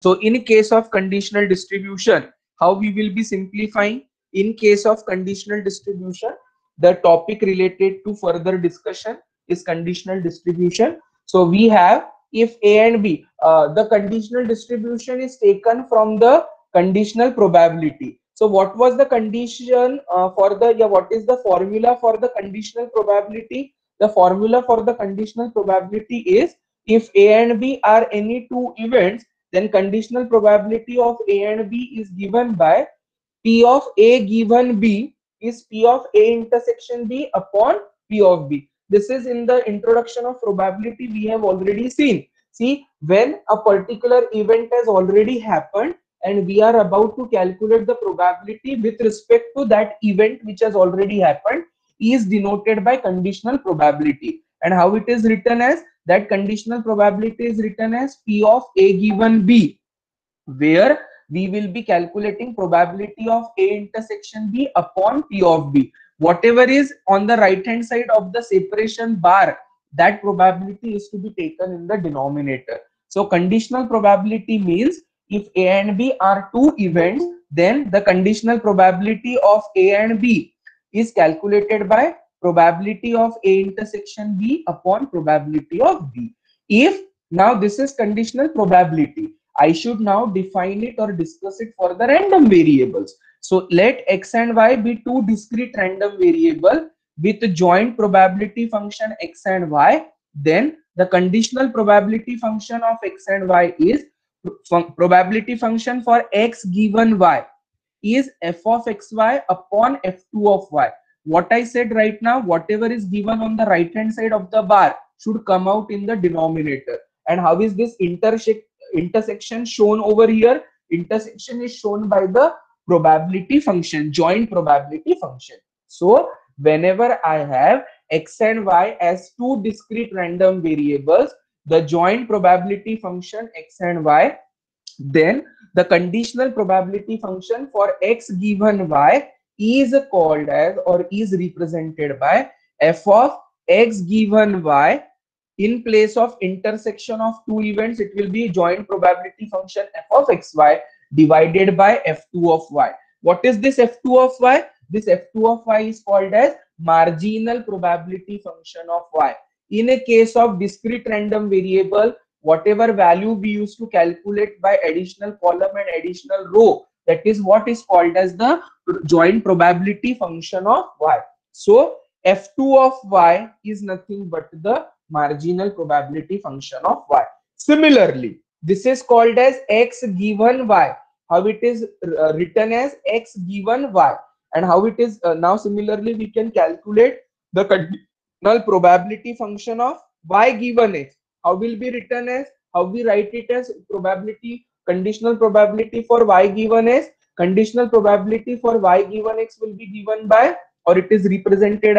So in case of conditional distribution, how we will be simplifying? In case of conditional distribution, the topic related to further discussion is conditional distribution. So we have, if A and B, the conditional distribution is taken from the conditional probability. So what was the condition for the, yeah, what is the formula for the conditional probability? The formula for the conditional probability is, if A and B are any two events, then conditional probability of A and B is given by P of A given B is P of A intersection B upon P of B. This is in the introduction of probability we have already seen. See, when a particular event has already happened and we are about to calculate the probability with respect to that event which has already happened, is denoted by conditional probability. And how it is written as, that conditional probability is written as P of A given B, where we will be calculating probability of A intersection B upon P of B. Whatever is on the right hand side of the separation bar, that probability is to be taken in the denominator. So conditional probability means, if A and B are two events, then the conditional probability of A and B is calculated by probability of A intersection B upon probability of B. If now this is conditional probability, I should now define it or discuss it for the random variables. So let x and y be two discrete random variable with joint probability function x and y. Then the conditional probability function of x and y is, probability function for x given y is f of xy upon f2 of y. What I said right now, whatever is given on the right hand side of the bar should come out in the denominator. And how is this intersection shown over here? Intersection is shown by the probability function, joint probability function. So whenever I have x and y as two discrete random variables, the joint probability function x and y, then the conditional probability function for x given y is called as, or is represented by, f of x given y. In place of intersection of two events, it will be joint probability function f of xy divided by f2 of y. What is this f2 of y? This f2 of y is called as marginal probability function of y. In a case of discrete random variable, whatever value we used to calculate by additional column and additional row, that is what is called as the joint probability function of y. So f2 of y is nothing but the marginal probability function of y. Similarly, this is called as x given y. How it is written as x given y, and how it is now similarly we can calculate the conditional probability function of y given x. How will be written as, how we write it as probability, conditional probability for y given x? Conditional probability for y given x will be given by, or it is represented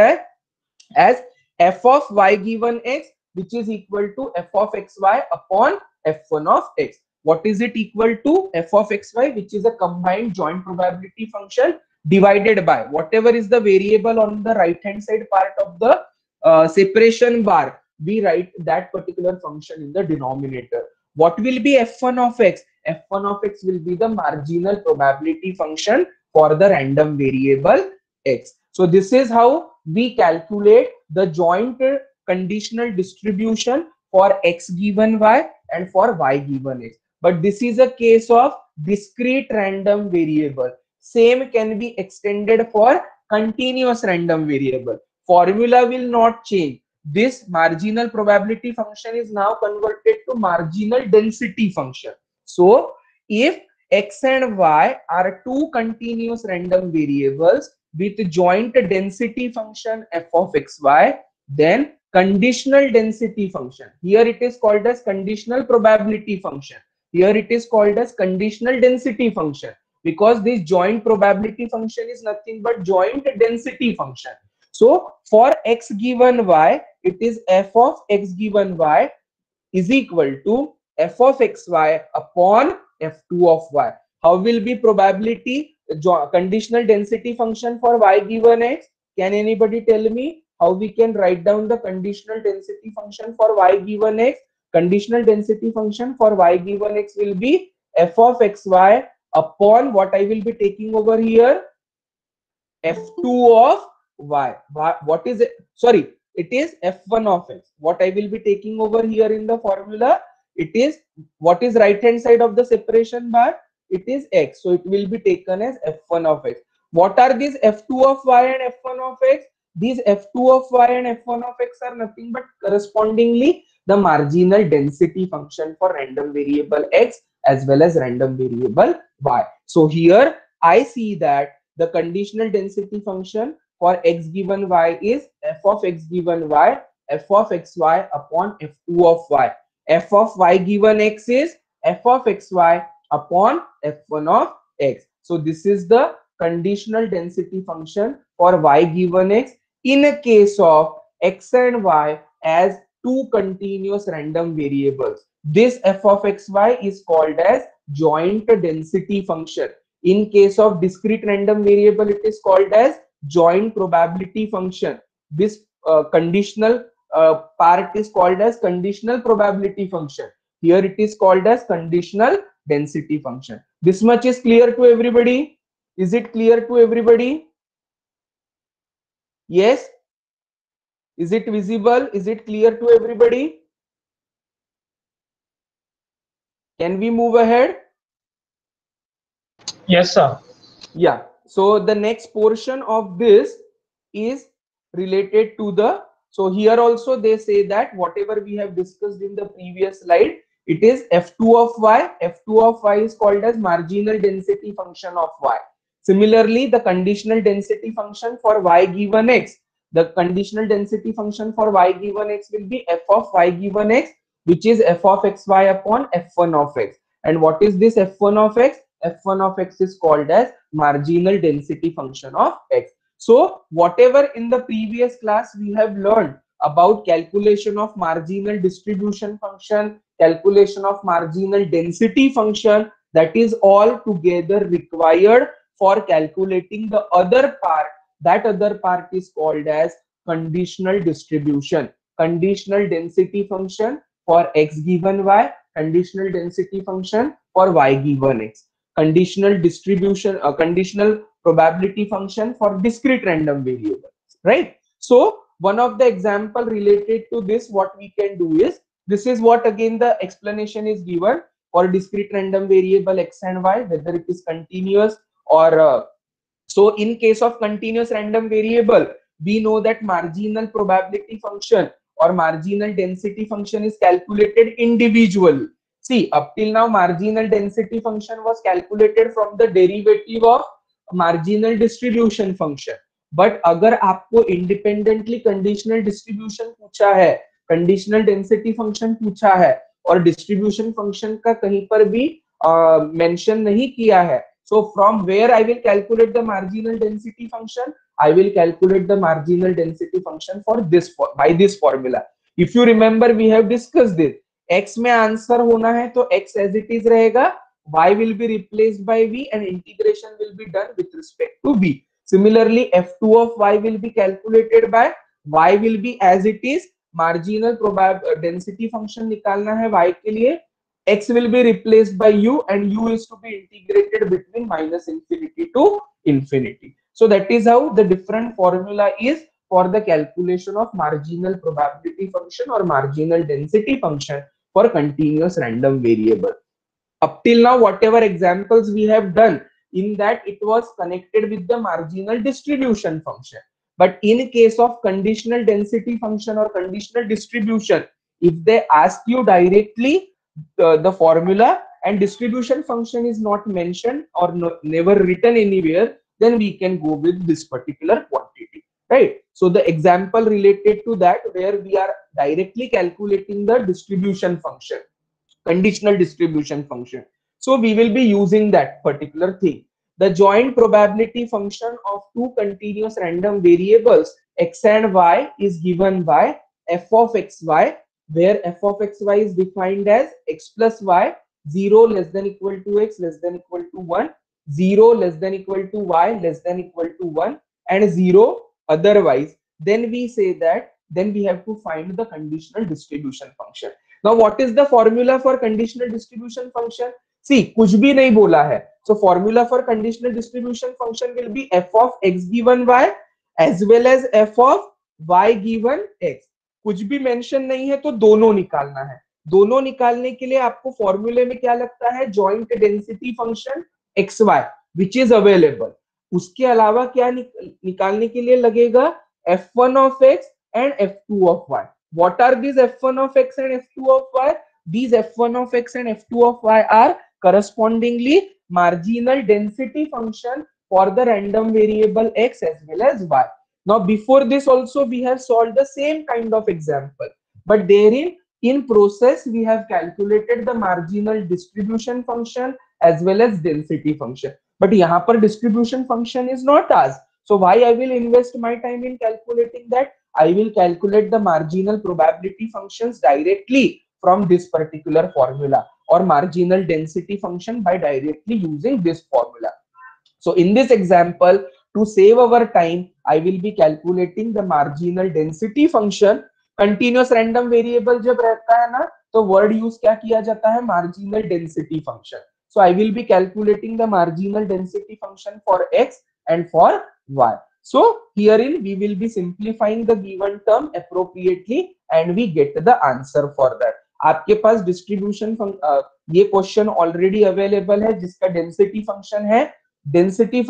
as f of y given x, which is equal to f of xy upon f1 of x. What is it equal to? F of xy, which is a combined joint probability function, divided by whatever is the variable on the right hand side part of the separation bar. We write that particular function in the denominator. What will be f1 of x? F1 of x will be the marginal probability function for the random variable x. So this is how we calculate the joint conditional distribution for x given y and for y given x. But this is a case of discrete random variable. Same can be extended for continuous random variable. Formula will not change. This marginal probability function is now converted to marginal density function. So if x and y are two continuous random variables with joint density function f of xy, then conditional density function, here it is called as conditional probability function, here it is called as conditional density function, because this joint probability function is nothing but joint density function. So for x given y, it is f of x given y is equal to f of xy upon f2 of y. How will be probability conditional density function for y given x? Can anybody tell me how we can write down the conditional density function for y given x? Conditional density function for y given x will be f of xy upon what I will be taking over here, f2 of y. What is it? Sorry, it is f1 of x. What I will be taking over here in the formula, it is what is right hand side of the separation bar? It is x. So it will be taken as f1 of x. What are these f2 of y and f1 of x? These f2 of y and f1 of x are nothing but correspondingly the marginal density function for random variable x as well as random variable y. So here I see that the conditional density function for x given y is f of x given y, f of xy upon f2 of y. F of y given x is f of xy upon f1 of x. So this is the conditional density function for y given x in a case of x and y as two continuous random variables. This f of xy is called as joint density function. In case of discrete random variable, it is called as joint probability function. This conditional part is called as conditional probability function. Here it is called as conditional density function. This much is clear to everybody? Is it clear to everybody? Yes? Is it visible? Is it clear to everybody? Can we move ahead? Yes, sir. Yeah. So the next portion of this is related to the, so here also they say that whatever we have discussed in the previous slide, it is f2 of y. F2 of y is called as marginal density function of y. Similarly, the conditional density function for y given x, the conditional density function for y given x will be f of y given x, which is f of xy upon f1 of x. And what is this f1 of x? F1 of x is called as marginal density function of x. So whatever in the previous class we have learned about calculation of marginal distribution function, calculation of marginal density function, that is all together required for calculating the other part. That other part is called as conditional distribution. Conditional density function for x given y, conditional density function for y given x. Conditional distribution, conditional probability function for discrete random variables, right? So one of the example related to this, what we can do is, this is what again the explanation is given for discrete random variable x and y, whether it is continuous or so in case of continuous random variable, we know that marginal probability function or marginal density function is calculated individually. See, up till now, marginal density function was calculated from the derivative of marginal distribution function. But अगर आपको independently conditional distribution पूछा है, conditional density function पूछा है, और distribution function का कहीं पर भी mention नहीं किया है, so from where I will calculate the marginal density function? I will calculate the marginal density function for this by this formula. If you remember, we have discussed this. X में answer होना है तो x as it is रहेगा, y will be replaced by v and integration will be done with respect to v. Similarly, f2 of y will be calculated by y will be as it is, marginal density function निकालना है y के लिए, x will be replaced by u and u is to be integrated between minus infinity to infinity. So that is how the different formula is for the calculation of marginal probability function or marginal density function for continuous random variable. Up till now, whatever examples we have done, in that it was connected with the marginal distribution function. But in case of conditional density function or conditional distribution, if they ask you directly the formula and distribution function is not mentioned or never written anywhere, then we can go with this particular quantity, right? So the example related to that, where we are directly calculating the distribution function, conditional distribution function. So we will be using that particular thing. The joint probability function of two continuous random variables x and y is given by f of xy, where f of xy is defined as x plus y, 0 less than equal to x less than equal to 1, 0 less than equal to y less than equal to 1, and 0 otherwise. Then we say that then we have to find the conditional distribution function. Now, what is the formula for conditional distribution function? सी कुछ भी नहीं बोला है. So formula for conditional distribution function will be f of x given y as well as f of y given x. कुछ भी mention नहीं है तो दोनों निकालना है. दोनों निकालने के लिए आपको फॉर्मूले में क्या लगता है, joint density function x y which is available. उसके अलावा क्या निकालने के लिए लगेगा, f1 of x and f2 of y. What are these f1 of x and f2 of y? These f1 of x and f2 of y are correspondingly marginal density function for the random variable x as well as y. Now before this also we have solved the same kind of example, but therein in process we have calculated the marginal distribution function as well as density function. But यहाँ पर distribution function is not asked. So why I will invest my time in calculating that? I will calculate the marginal probability functions directly from this particular formula, or marginal density function by directly using this formula. So in this example, to save our time, I will be calculating the marginal density function. Continuous random variable जब रहता है ना, तो word use क्या किया जाता है, marginal density function. So I will be calculating the marginal density function for x and for y. So herein we will be simplifying the given term appropriately and we get the answer for that. आपके पास distribution ये question already available है जिसका density function है. Density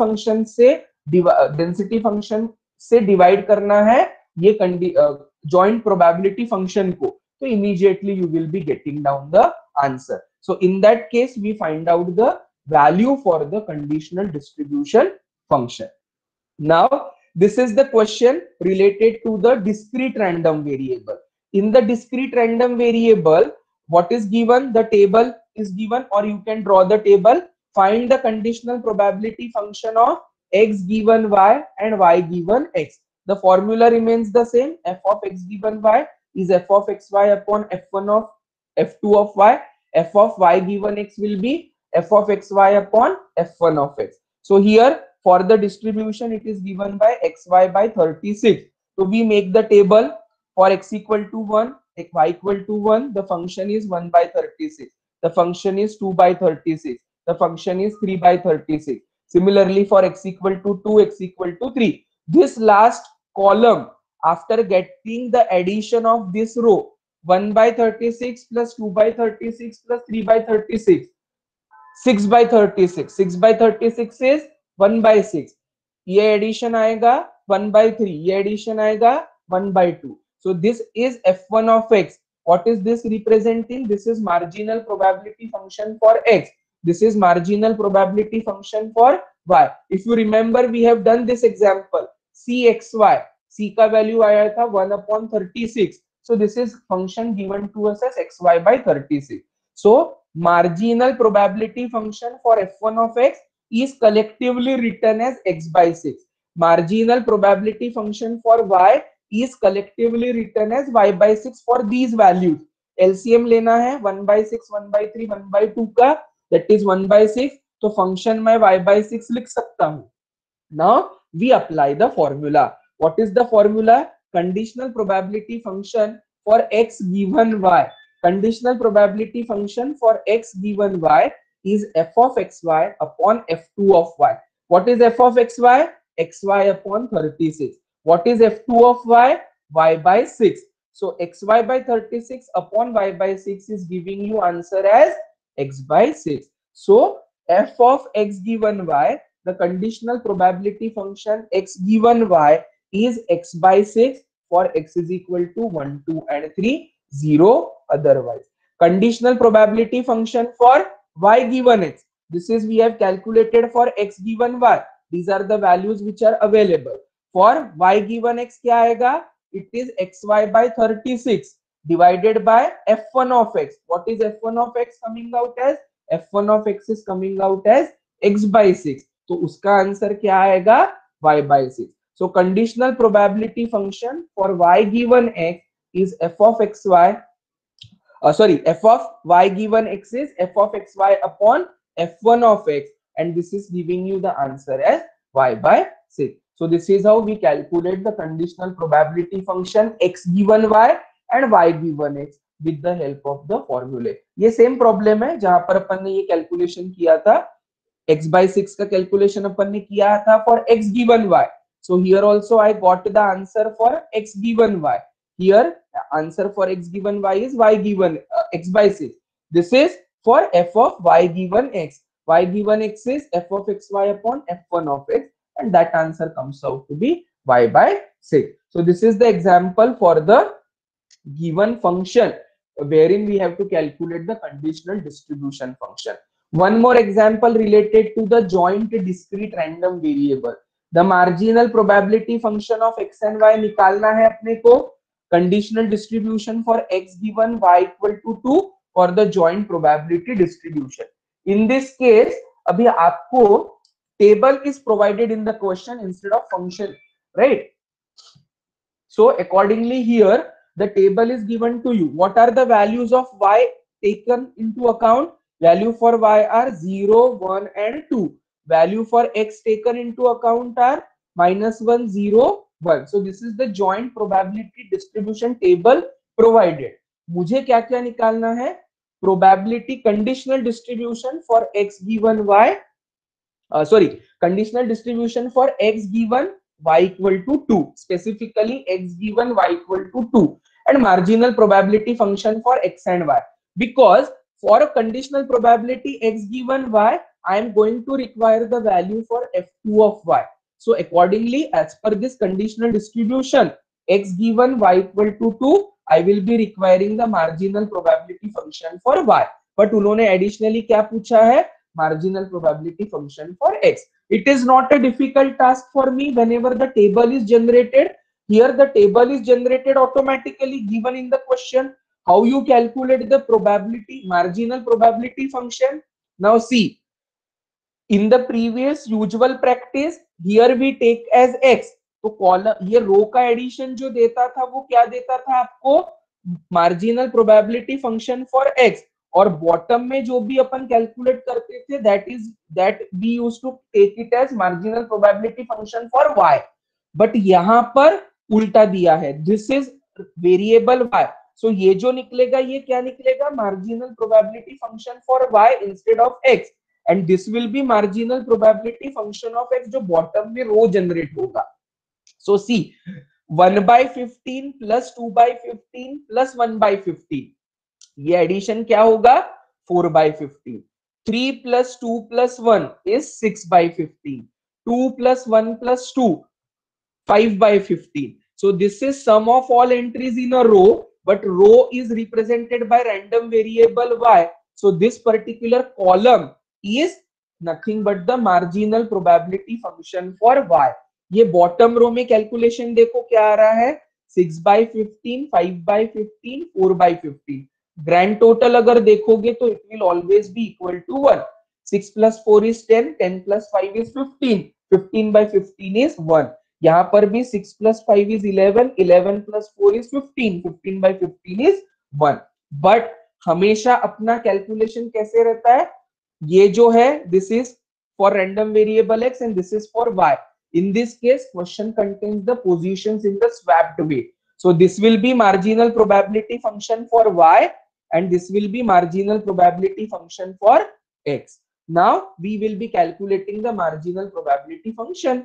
function से divide करना है ये जॉइंट प्रोबेबिलिटी फंक्शन को, तो immediately you will be getting down the answer. So in that case we find out the value for the conditional distribution function. Now this is the question related to the discrete random variable. In the discrete random variable, what is given, the table is given, or you can draw the table. Find the conditional probability function of x given y and y given x. The formula remains the same. F of x given y is f of xy upon f1 of f2 of y. F of y given x will be f of xy upon f1 of x. So here for the distribution it is given by xy by 36. So we make the table. For x equal to 1, y equal to 1, the function is 1 by 36. The function is 2 by 36. The function is 3 by 36. Similarly for x equal to 2, x equal to 3. This last column, after getting the addition of this row, 1 by 36 plus 2 by 36 plus 3 by 36, 6 by 36. 6 by 36 is 1 by 6. ये addition आएगा 1 by 3. ये addition आएगा 1 by 2. So this is f1 of x. What is this representing? This is marginal probability function for x. This is marginal probability function for y. If you remember, we have done this example. cxy. C का value आया था 1 upon 36. So this is function given to us as xy by 36. So marginal probability function for f1 of x is collectively written as x by 6. Marginal probability function for y is collectively written as y by 6 for these values. LCM लेना है 1 by 6, 1 by 3, 1 by 2 का, that is 1 by 6. तो function मैं y by 6 लिख सकता हूँ. Now we apply the formula. What is the formula? Conditional probability function for x given y. Conditional probability function for x given y is f of xy upon f2 of y. What is f of xy? Xy upon 36. What is f2 of y? Y by 6. So xy by 36 upon y by 6 is giving you answer as x by 6. So f of x given y, the conditional probability function x given y is x by 6 for x is equal to 1, 2 and 3, 0 otherwise. Conditional probability function for y given x. This is we have calculated for x given y. These are the values which are available. For y given x क्या आएगा? It is xy by 36 divided by f1 of x. What is f1 of x coming out as? f1 of x is coming out as x by 6. तो उसका answer क्या आएगा? y by 6. So conditional probability function for y given x is f of xy. F of y given x is f of xy upon f1 of x, and this is giving you the answer as y by 6. So this is how we calculate the conditional probability function x given y and y given x. with the help of the formula. ये same problem है जहां पर अपन ने ये calculation किया था, x by 6 का calculation अपन ने किया था for x given y. So here also I got the answer for x given y. Here answer for x given y is y given x by 6. This is for f of y given x. Y given x is f of xy upon f1 of x, and that answer comes out to be y by 6. So this is the example for the given function wherein we have to calculate the conditional distribution function. One more example related to the joint discrete random variable. The marginal probability function of x and y निकालना है अपने को. Conditional distribution for x given y equal to 2 for the joint probability distribution. In this case, अभी आपको table is provided in the question instead of function, right? So accordingly here the table is given to you. What are the values of y taken into account? Value for y are 0, 1 and 2. Value for x taken into account are -1, 0, 1. So this is the joint probability distribution table provided. मुझे क्या क्या निकालना है? Probability conditional distribution for x given y. Conditional distribution for x given y equal to 2, specifically x given y equal to 2, and marginal probability function for x and y. Because for a conditional probability x given y, I am going to require the value for f2 of y. So accordingly, as per this conditional distribution, x given y equal to 2, I will be requiring the marginal probability function for y. But उन्होंने additionally क्या पूछा है? Marginal probability function for x. It is not a difficult task for me whenever the table is generated. Here the table is generated automatically given in the question. How you calculate the probability, marginal probability function? Now see, in the previous usual practice, here we take as x. तो column ये रो का addition जो देता था वो क्या देता था आपको? Marginal probability function for x. और बॉटम में जो भी अपन कैलकुलेट करते थे that we used to take it as marginal probability function for y. But यहाँ पर उल्टा दिया है, दिस इज वेरिएबल वाई. सो ये जो निकलेगा ये क्या निकलेगा? Marginal probability function for y instead of x, and this will be marginal probability function of x जो बॉटम में रो जनरेट होगा. So see, 1 by 15 plus 2 by 15 plus 1 by 15. ये एडिशन क्या होगा? 4 by 15. 3 plus 2 plus 1 is 6 by 15. 2 plus 1 plus 2, 5 by 15. So this is sum of all entries in a row, but row is represented by random variable y. So this particular column is nothing but the marginal probability function for y. ये bottom row में calculation देखो क्या आ रहा है? 6 by 15, 5 by 15, 4 by 15. Grand total अगर देखोगे तो it will always be equal to 1. 6 plus 4 is 10, 10 plus 5 is 15, 15 by 15 is 1. यहाँ पर भी 6 plus 5 is 11, 11 plus 4 is 15, 15 by 15 is 1. But हमेशा अपना कैलकुलेशन कैसे रहता है? ये जो है this is for random variable x and this is for y. In this case, question contains the positions in the swapped way. So this will be marginal probability function for y, and this will be marginal probability function for x. Now we will be calculating the marginal probability function.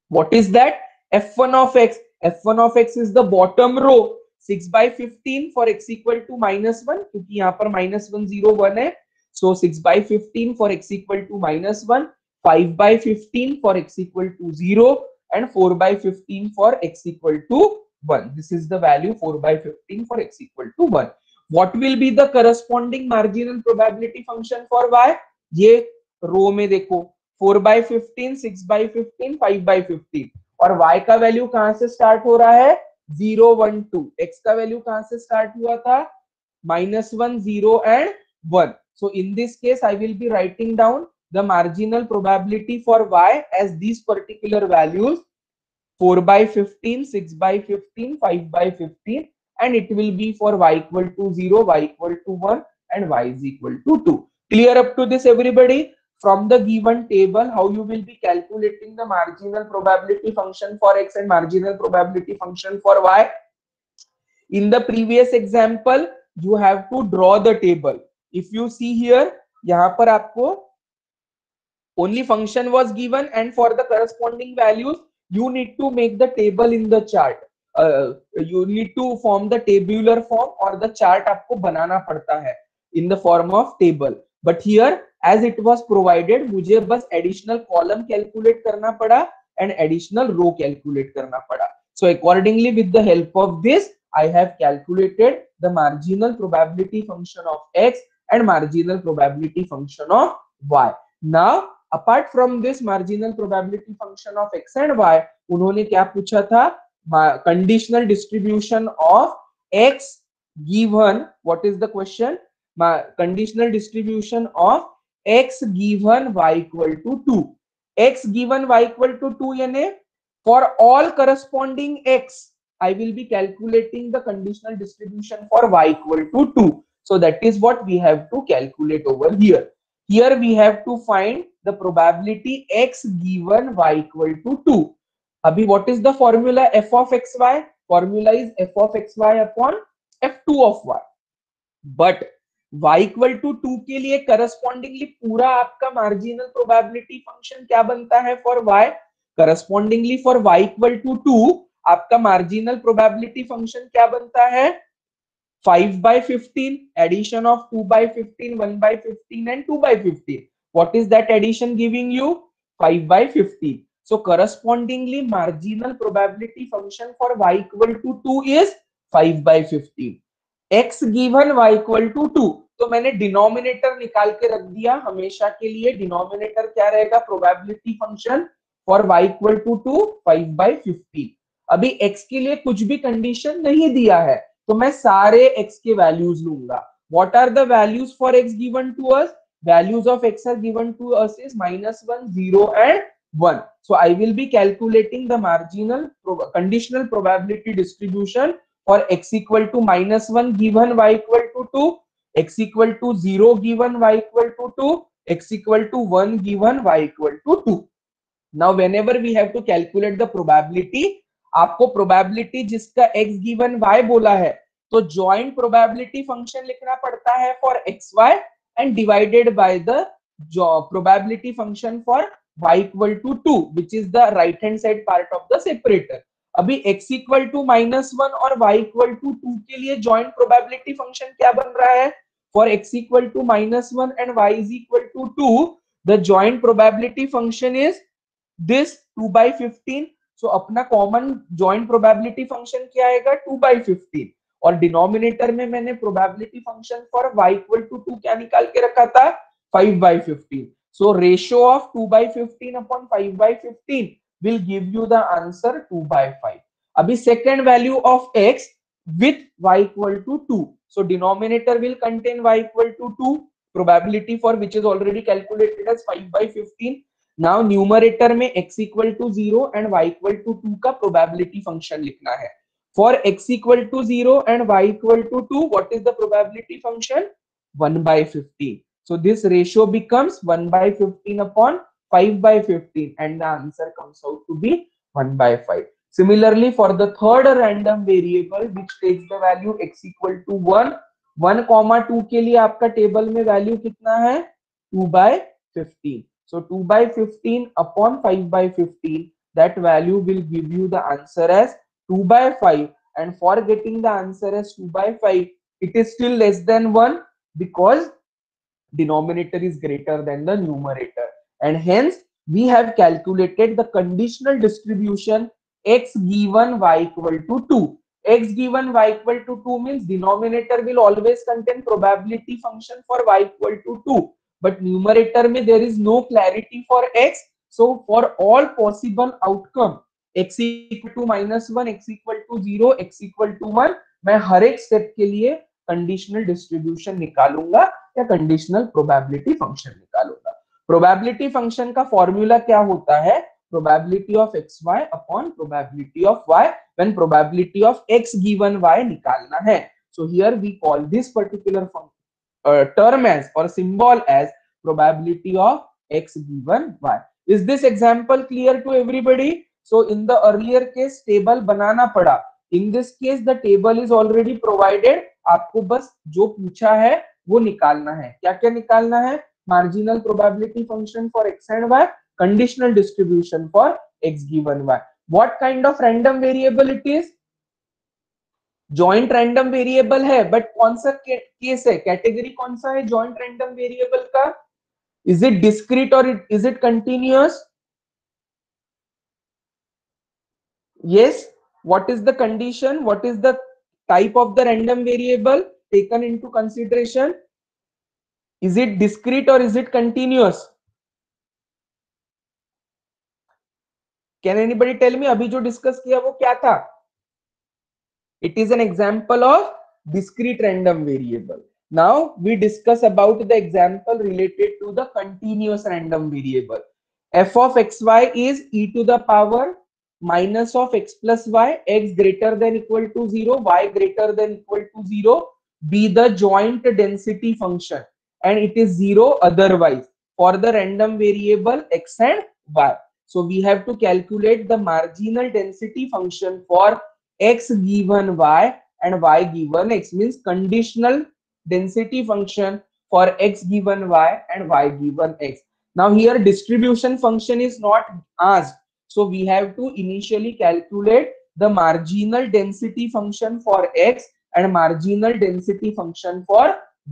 What is that? f1 of x. f1 of x is the bottom row. 6 by 15 for x equal to -1, क्योंकि यहाँ पर -1, 0, 1 है. So 6 by 15 for x equal to -1. 5 by 15 for x equal to 0, and 4 by 15 for x equal to 1. This is the value 4 by 15 for x equal to 1. What will be the corresponding marginal probability function for y? ये रो में देखो 4 by 15, 6 by 15, 5 by 15. और y का value कहां से start हो रहा है? 0, 1, 2. x का वैल्यू कहां से स्टार्ट हुआ था? -1, 0 and 1. So in this case I will be writing down the marginal probability for y as these particular values: 4 by 15, 6 by 15, 5 by 15, and it will be for y equal to 0, y equal to 1, and y is equal to 2. Clear up to this, everybody? From the given table, how you will be calculating the marginal probability function for x and marginal probability function for y? In the previous example, you have to draw the table. If you see here, यहाँ पर आपको only function was given, and for the corresponding values you need to make the table in the chart. You need to form the tabular form, or the chart आपको बनाना पड़ता है in the form of table. But here as it was provided, मुझे बस additional column calculate करना पड़ा and additional row calculate करना पड़ा. So accordingly, with the help of this, I have calculated the marginal probability function of x and marginal probability function of y. Now apart from this marginal probability function of x and y, उन्होंने क्या पूछा था? Conditional distribution of x given, what is the question? Conditional distribution of x given y equal to 2. X given y equal to 2 यानी for all corresponding x, I will be calculating the conditional distribution for y equal to 2. So that is what we have to calculate over here. Here we have to find the probability x given y equal to 2. Abhi, what is the formula f of xy? Formula is f of xy upon f2 of y. But y equal to 2 के लिए correspondingly पूरा आपका marginal probability function क्या बनता है for y? Correspondingly for y equal to 2 आपका marginal probability function क्या बनता है? 5 by 15, addition of 2 by 15, 1 by 15 and 2 by 15. What is that addition giving you? 5 by 15. So correspondingly marginal probability function for y equal to 2 is 5 by 15. x given y equal to 2. तो मैंने denominator निकाल के रख दिया हमेशा के लिए. Denominator क्या रहेगा? Probability function for y equal to 2 5 by 15. अभी x के लिए कुछ भी कंडीशन नहीं दिया है, तो मैं सारे x के वैल्यूज लूंगा. What are the values for x given to us? Values of x are given to us is -1, 0 and 1. So I will be calculating the marginal conditional probability distribution for x equal to -1 given y equal to 2, x equal to 0 given y equal to 2, x equal to 1 given y equal to 2. Now whenever we have to calculate the probability, आपको probability जिसका x given y बोला है, तो joint probability function लिखना पड़ता है for xy and divided by the probability function for y equal to 2, which is the right hand side part of the separator. अभी x equal to -1 और y equal to 2 के लिए joint probability function क्या बन रहा है? For x equal to -1 and y is equal to 2, the joint probability function is this 2 by 15. So अपना common joint probability function क्या आएगा? 2 by 15. और डिनोमिनेटर में मैंने probability function for y equal to 2 क्या निकाल के रखा था? 5 by 15. So ratio of 2 by 15 upon 5 by 15 will give you the answer 2 by 5. अभी second value of x with y equal to 2. So denominator will contain y equal to 2, probability for which is already calculated as 5 by 15. Now numerator में x equal to 0 and y equal to 2 का probability function लिखना है. For x equal to 0 and y equal to 2, what is the probability function? 1 by 15. So this ratio becomes 1 by 15 upon 5 by 15 and the answer comes out to be 1 by 5. Similarly, for the third random variable which takes the value x equal to 1, 1, 2 के लिए आपका table में value कितना है? 2 by 15. So 2 by 15 upon 5 by 15, that value will give you the answer as 2 by 5. And for getting the answer as 2 by 5, it is still less than 1 because denominator is greater than the numerator. And hence we have calculated the conditional distribution x given y equal to 2. X given y equal to 2 means denominator will always contain probability function for y equal to 2. But numerator में there is no clarity for x. So for all possible outcome, x equal to -1, x equal to 0, x equal to 1, मैं हर एक step के लिए conditional distribution निकालूंगा या conditional probability function निकालूंगा. Probability function का formula क्या होता है? Probability of x y upon probability of y when probability of x given y निकालना है. So here we call this particular term as or symbol as probability of x given y. Is this example clear to everybody? So in the earlier case table बनाना पड़ा. In this case the table is already provided, आपको बस जो पूछा है वो निकालना है। क्या क्या निकालना है? Marginal probability function for x and y, conditional distribution for x given y. What kind of random variable it is? Joint random variable है, बट कौन सा केस है, कैटेगरी कौन सा है जॉइंट रैंडम वेरिएबल का? इज इट डिस्क्रीट और is it continuous? Yes. What is the condition? What is the type of the random variable taken into consideration? Is it discrete or is it continuous? Can anybody tell me? अभी जो discuss किया वो क्या था? It is an example of discrete random variable. Now we discuss about the example related to the continuous random variable. F of xy is e to the power minus of x plus y, x greater than equal to 0, y greater than equal to 0, be the joint density function, and it is 0 otherwise for the random variable x and y. So we have to calculate the marginal density function for x given y and y given x, means conditional density function for x given y and y given x. Now here distribution function is not asked, so we have to initially calculate the marginal density function for x and marginal density function for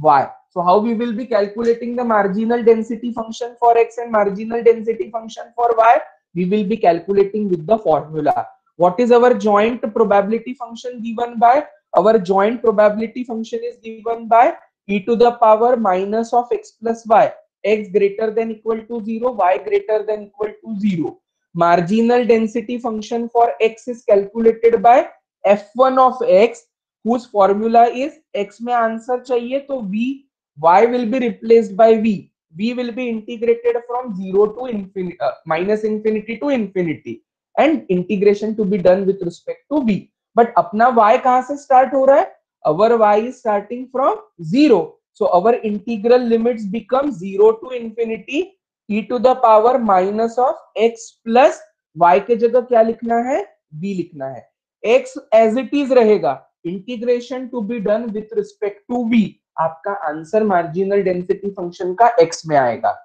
y. So how we will be calculating the marginal density function for x and marginal density function for y? We will be calculating with the formula. What is our joint probability function given by? Our joint probability function is given by e to the power minus of x plus y, x greater than equal to 0, y greater than equal to 0. Marginal density function for x is calculated by f1 of x, whose formula is x में answer चाहिए तो v, y will be replaced by v will be integrated from 0 to infinity, minus infinity to infinity, and integration to be done with respect to v. But अपना y कहां से start हो रहा है? Our y is starting from 0. So our integral limits become 0 to infinity e to the power minus of x plus y के जगह क्या लिखना है? v लिखना है. x as it is रहेगा, integration to be done with respect to v. आपका answer marginal density function का x में आएगा.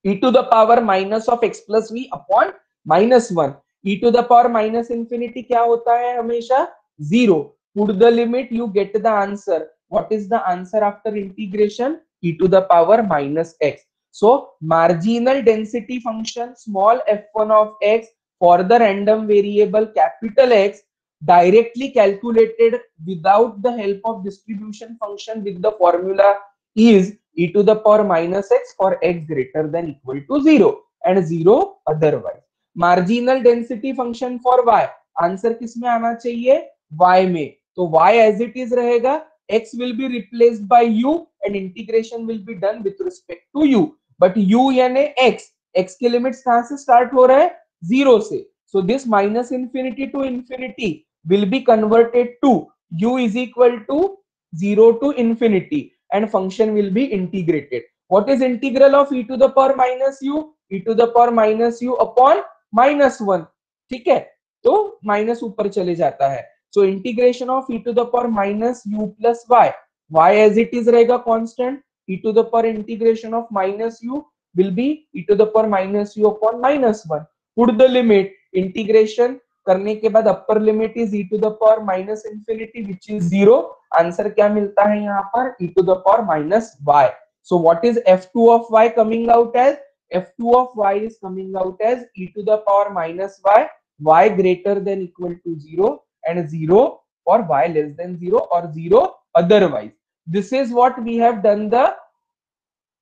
e to the power minus of x plus v upon minus 1. e to the power minus infinity क्या होता है हमेशा? 0. Put the limit, you get the answer. What is the answer after integration? e to the power minus x. So marginal density function small f1 of x for the random variable capital X directly calculated without the help of distribution function with the formula is e to the power minus x for x greater than equal to 0 and 0 otherwise. Marginal density function for y, answer किस में आना चाहिए? y में. तो y as it is रहेगा, x will be replaced by u and integration will be done with respect to u. But u यानी x के limits कहां से स्टार्ट हो रहा है? 0 से. So this minus infinity to infinity will be converted to u is equal to 0 to infinity and function will be integrated. What is integral of e to the power minus u? e to the power minus u upon minus 1. ठीक है, तो minus ऊपर चले जाता है. So integration of e to the power minus u plus y as it is रहेगा constant. e to the power integration of minus u will be e to the power minus u upon minus 1. Put the limit, integration करने के बाद upper limit is e to the power minus infinity which is 0. Answer क्या मिलता है यहाँ पर? e to the power minus y. So what is f2 of y coming out as? f2 of y is coming out as e to the power minus y greater than equal to 0 and 0 or y less than 0 or 0 otherwise. This is what we have done the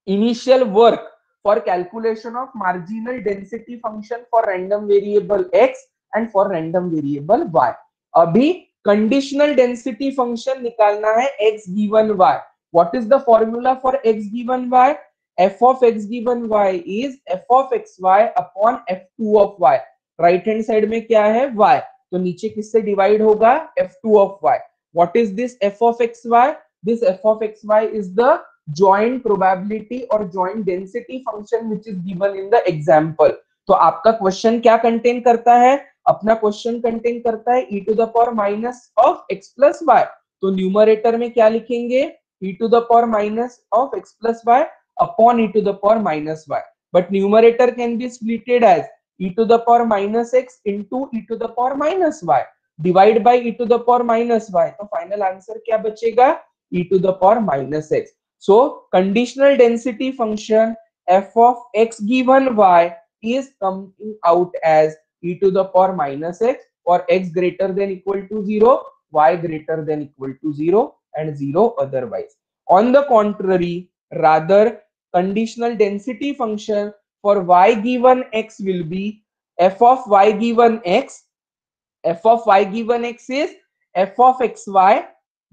initial work for calculation of marginal density function for random variable x and for random variable y. अभी conditional density function निकालना है x given y. What is the formula for x given y? f of x given y is f of xy upon f2 of y. Right hand side में क्या है? y. तो नीचे किससे divide होगा? f2 of y. What is this f of xy? This f of xy is the joint probability or joint density function which is given in the example. तो आपका question क्या कंटेन करता है? अपना क्वेश्चन कंटेन करता है e to the power minus of x plus y, तो numerator में क्या लिखेंगे e to the power minus of x plus y upon e to the power minus y, but numerator can be splitted as e to the power minus x into e to the power minus y divide by e to the power minus y, तो final answer क्या बचेगा e to the power minus x. So conditional density function f of x given y is coming out as e to the power minus x for x greater than equal to 0, y greater than equal to 0 and 0 otherwise. On the contrary, rather conditional density function for y given x will be f of y given x, f of y given x is f of xy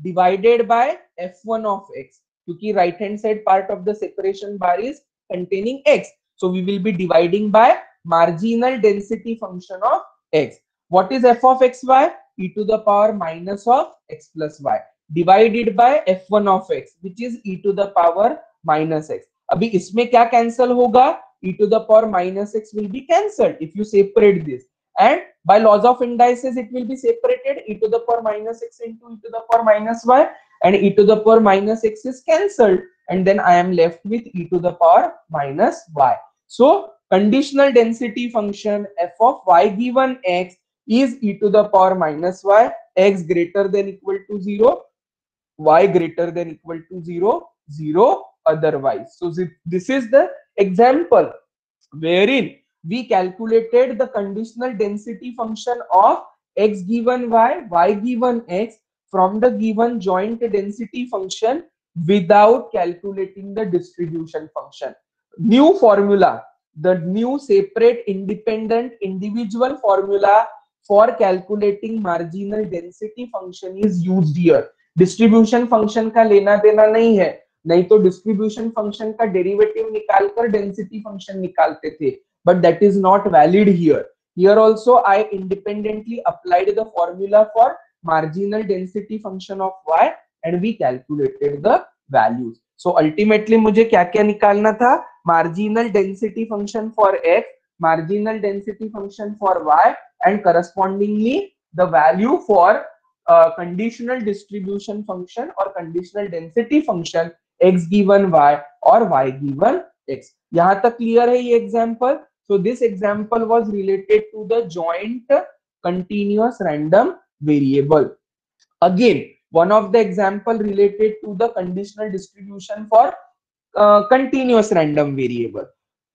divided by f1 of x, क्योंकि right hand side part of the separation bar is containing x, so we will be dividing by marginal density function of x. What is f of xy? E to the power minus of x plus y divided by f1 of x which is e to the power minus x. अभी इसमें क्या cancel होगा? e to the power minus x will be cancelled if you separate this, and by laws of indices it will be separated, e to the power minus x into e to the power minus y, and e to the power minus x is cancelled, and then I am left with e to the power minus y. So conditional density function f of y given x is e to the power minus y, x greater than equal to 0, y greater than equal to 0, 0 otherwise. So this is the example wherein we calculated the conditional density function of x given y, y given x from the given joint density function without calculating the distribution function. New formula, the new separate independent individual formula for calculating marginal density function is used here. Distribution function का लेना देना नहीं है, नहीं तो distribution function का derivative निकालकर density function निकालते थे, but that is not valid here. Here also I independently applied the formula for marginal density function of y and we calculated the values. So ultimately मुझे क्या क्या निकालना था? Marginal density function for x, marginal density function for y and correspondingly the value for conditional distribution function or conditional density function x given y or y given x. यहाँ तक clear है ये example? So this example was related to the joint continuous random variable. Again, one of the example related to the conditional distribution for continuous random variable.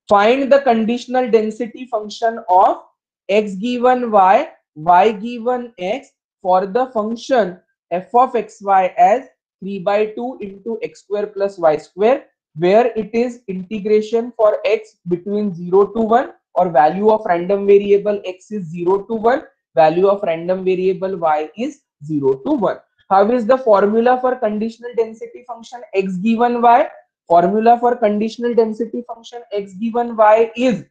Find the conditional density function of x given y, y given x for the function f of xy as 3 by 2 into x square plus y square, where it is integration for x between 0 to 1 or value of random variable x is 0 to 1, value of random variable y is 0 to 1. How is the formula for conditional density function x given y? Formula for conditional density function x given y is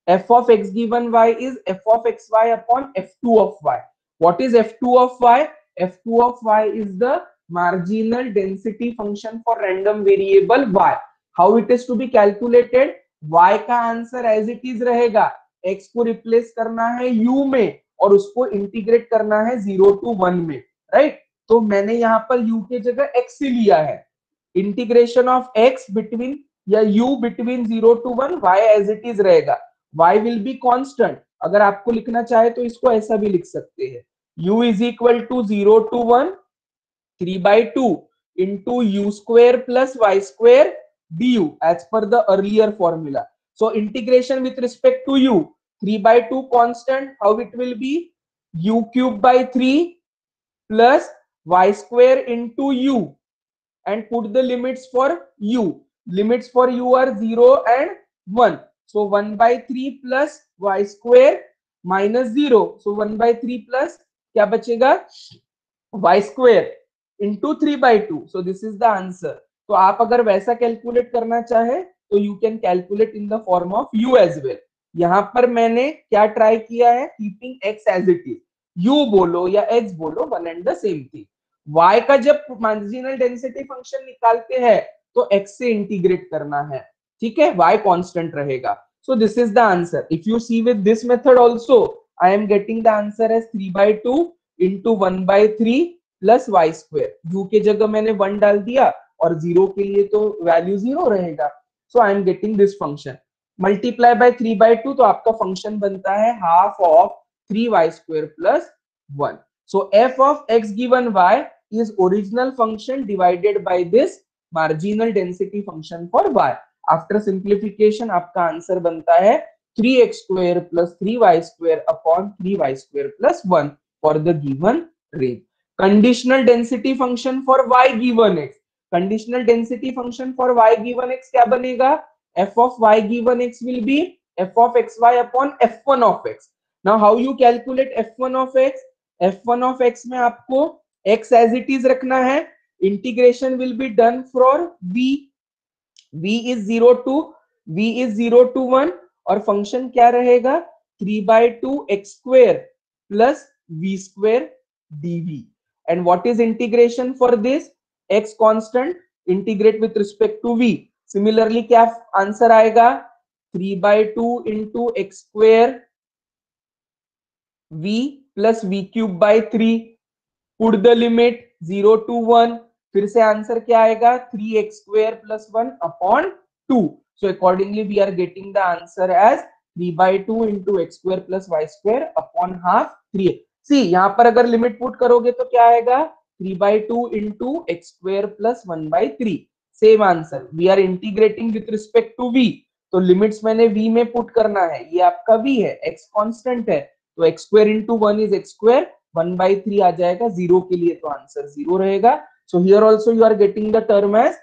f of x given y is f of xy upon f2 of y. What is f2 of y? f2 of y is the marginal density function for random variable y. How it is to be calculated? y का answer as it is रहेगा, x को replace करना है u में और उसको integrate करना है 0 to 1 में, राइट? तो मैंने यहाँ पर u के जगह x लिया है, इंटीग्रेशन ऑफ x बिटवीन या u between 0 to 1, y as it is रहेगा, y विल बी कांस्टेंट. अगर आपको लिखना चाहे तो इसको ऐसा भी लिख सकते हैं, u is equal to 0 to 1 3 by 2 into u square plus y square du as per the earlier formula. So integration with respect to u, 3 by 2 constant, how it will be? U cube by 3 plus y square into u, and put the limits for u. Limits for u are 0 and 1. So 1 by 3 plus y square minus 0. So 1 by 3 plus क्या बचेगा? y square into 3 by 2. So this is the answer. तो आप अगर वैसा calculate करना चाहे तो you can calculate in the form of u as well. यहाँ पर मैंने क्या ट्राई किया है? Keeping x as it is, u बोलो या x बोलो, one and the same thing. y का जब मार्जिनल डेंसिटी फंक्शन निकालते हैं तो x से इंटीग्रेट करना है, ठीक है? y कांस्टेंट रहेगा. So this is the answer. If you see with this method also, I am getting the answer as 3/2 into 1/3 plus y square. u के जगह मैंने 1 डाल दिया और 0 के लिए तो वैल्यू 0 रहेगा. So I am getting this function. Multiply by 3/2 तो आपका फंक्शन बनता है half of 3y square plus 1. So f of x given y is original function divided by this marginal density function for y. After simplification आपका answer बनता है 3x square plus 3y square upon 3y square plus 1 for the given range. Conditional density function for y given x. Conditional density function for y given x क्या बनेगा? f of y given x will be f of xy upon f1 of x. Now how you calculate f1 of x? f1 of x में आपको x as it is रखना है. Integration will be done for v is 0 to 1 और function क्या रहेगा 3/2 x square plus v square dv. And what is integration for this? x constant, integrate with respect to v. Similarly क्या answer आएगा 3/2 into x square v plus v cube by 3. Put the limit 0 to 1. फिर से answer क्या आएगा 3x square plus 1 upon 2. So accordingly we are getting the answer as 3/2 into x square plus y square upon half 3. See यहाँ पर अगर limit put करोगे तो क्या आएगा 3/2 into x square plus 1/3. Same answer. We are integrating with respect to v. तो limits मैंने v में पुट करना है. ये आपका v है, x कांस्टेंट है, तो x square into 1 is x square. 1/3 आ जाएगा. 0 के लिए तो आंसर 0 रहेगा. So here also you are getting the term as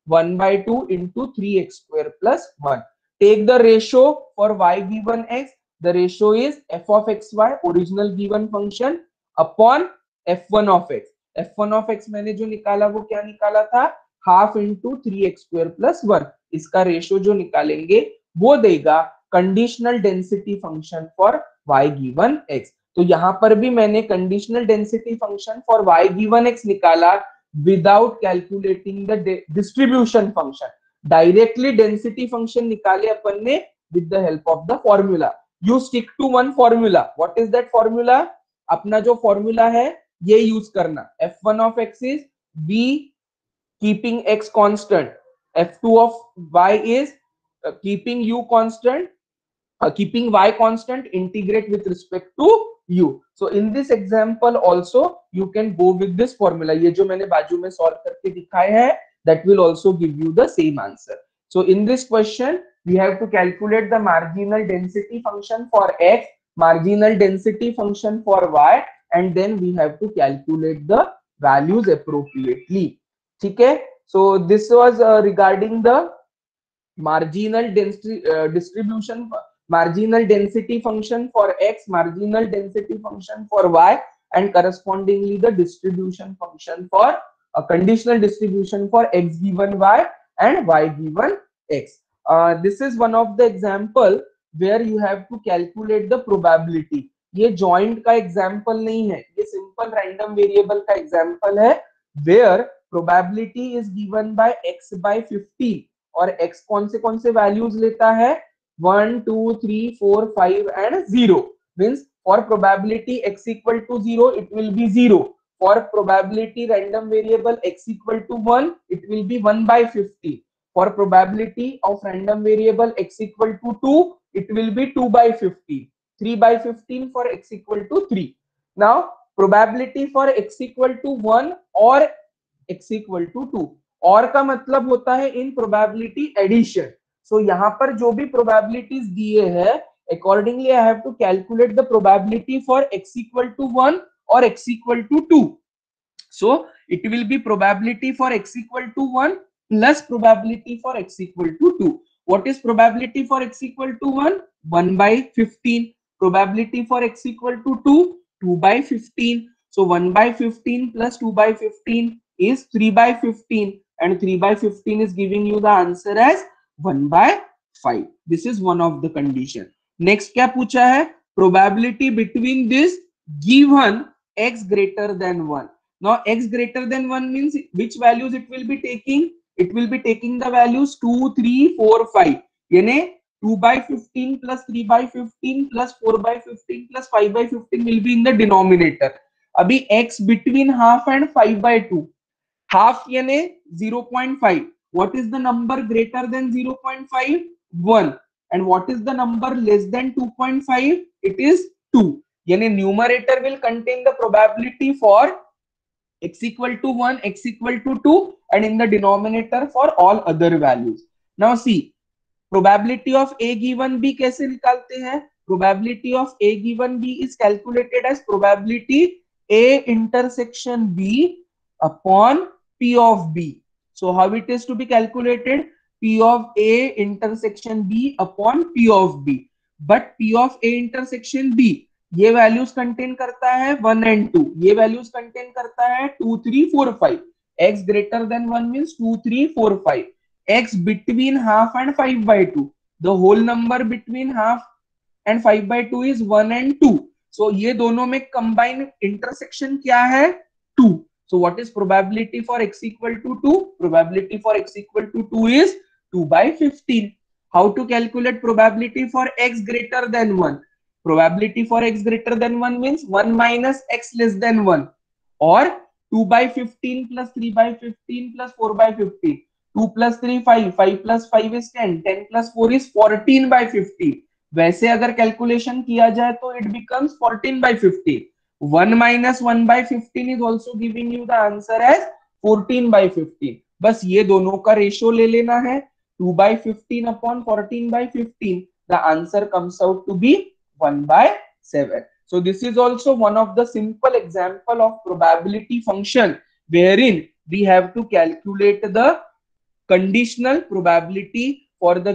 1/2 into 3x square plus 1. Take the ratio for y given x. The ratio is f of xy, original given function, upon f1 of x. f1 of x मैंने जो निकाला वो क्या निकाला था half into 3x square plus 1. इसका ratio जो निकालेंगे वो देगा conditional density function for y given x. तो यहां पर भी मैंने conditional density function for y given x निकाला without calculating the distribution function. Directly density function निकाले अपन ने with the help of the formula. You stick to one formula. What is that formula? अपना जो फॉर्मूला है ये use करना. f1 of x is v keeping x constant, f2 of y is keeping u constant, keeping y constant, integrate with respect to u. So in this example also you can go with this formula. ये जो मैंने बाजू में solve करके दिखाए हैं that will also give you the same answer. So in this question we have to calculate the marginal density function for x, marginal density function for y, and then we have to calculate the values appropriately. ठीक है? So this was regarding the marginal density distribution, marginal density function for x, marginal density function for y, and correspondingly the distribution function for a conditional distribution for x given y and y given x. This is one of the example where you have to calculate the probability. ये joint का example नहीं है, ये simple random variable का example है where probability is given by x by 50 और x कौन से वैल्यूज लेता है 1 2 3 4 5 and 0. Means for probability x equal to 0 it will be 0. For probability random variable x equal to 1 it will be 1/50. For probability of random variable x equal to 2 it will be 2/50. 3/15 for x equal to 3. Now probability for x equal to 1 or x equal to 2. और का मतलब होता है इन probability addition. सो यहाँ पर जो भी probabilities दिए हैं accordingly I have to calculate the probability for x equal to 1 और x equal to 2. So it will be probability for x equal to 1 plus probability for x equal to 2. What is probability for x equal to 1 1/15. Probability for x equal to 2 2/15. So 1/15 plus 2/15 is 3/15 and 3/15 is giving you the answer as 1/5. This is one of the condition. Next क्या पूछा है? Probability between this given x greater than 1. Now x greater than 1 means which values it will be taking? It will be taking the values 2, 3, 4, 5. यानी 2 by 15 plus 3 by 15 plus 4 by 15 plus 5 by 15 will be in the denominator. अभी x between half and 5 by 2. Half यानी 0.5. What is the number greater than 0.5? 1. And what is the number less than 2.5? It is 2. यानी numerator will contain the probability for x equal to 1, x equal to 2, and in the denominator for all other values. Now see, probability of a given b कैसे निकालते हैं? Probability of a given b is calculated as probability a intersection b upon p of b. So how it is to be calculated? P of a intersection b upon p of b. But p of a intersection b ये values contain करता है 1 and 2, ये values contain करता है 2 3 4 5. x greater than 1 means 2 3 4 5. x between half and 5 by 2. The whole number between half and 5 by 2 is 1 and 2. So ये दोनों में combined intersection क्या है? 2. So what is probability for x equal to 2? Probability for x equal to 2 is 2 by 15. How to calculate probability for x greater than 1? Probability for x greater than 1 means 1 minus x less than 1, or 2 by 15 plus 3 by 15 plus 4 by 15. 2 plus 3 5, 5 plus 5 is 10, 10 plus 4 is 14 by 15. वैसे अगर calculation किया जाए तो it becomes 14 by 15. 1 minus 1 by 15 is also giving you the answer as 14 by 15. बस ये दोनों का ratio ले लेना है. 2 by 15 upon 14 by 15. The answer comes out to be 1 by 7. So this is also one of the simple example of probability function wherein we have to calculate the conditional probability for the